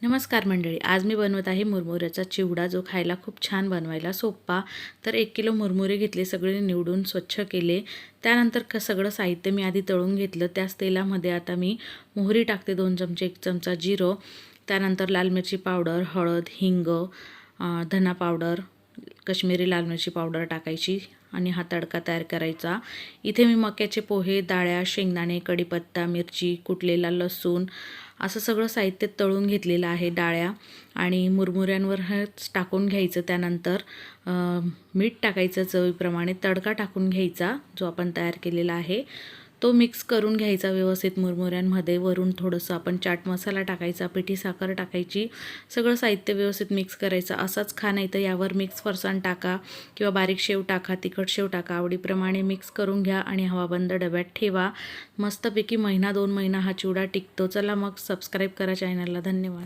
नमस्कार मंडळी, आज मी बनवत आहे मुरमुऱ्याचा चिवडा, जो खायला खूप छान बनवायला सोपा। तर 1 किलो मुरमुरे घेतले, सगळे निवडून स्वच्छ केले। त्यानंतर सगळं साहित्य मी आधी तळून घेतलं। त्याच तेलामध्ये आता मी मोहरी टाकते 2 चमचे, 1 चमचा जिरं, त्यानंतर लाल मिरची पावडर, हळद, हिंग, धना पावडर, काश्मीरी लाल मिरची पावडर टाकायची आणि हा तडका तयार करायचा। इथे मी मक्याचे पोहे, डाळ्या, शेंगदाणे, कढीपत्ता, मिरची, कुटलेला लसूण असं सगळं साहित्य तळून घेतलेलं आहे। डाळ्या आणि मुरमुऱ्यांवर हेच टाकून घ्यायचं। त्यानंतर मीठ टाकायचं चवीप्रमाणे, तडका टाकून घ्यायचा जो आपण तयार केलेला आहे, तो मिक्स करून घ्यायचा व्यवस्थित मुरमुऱ्यांमध्ये। वरून थोडंसं आपण चाट मसाला टाकायचा, पिठी साखर टाकायची, सगळं साहित्य व्यवस्थित मिक्स करायचं। असाच खा, नाही तर यावर मिक्स फरसाण टाका किंवा बारीक शेव टाका, तिखट शेव टाका, आवडीप्रमाणे मिक्स करून घ्या आणि हवाबंद डब्यात ठेवा। मस्तपैकी 1-2 महिना हा चिवडा टिकतो। चला मग सबस्क्राईब करा चॅनलला। धन्यवाद।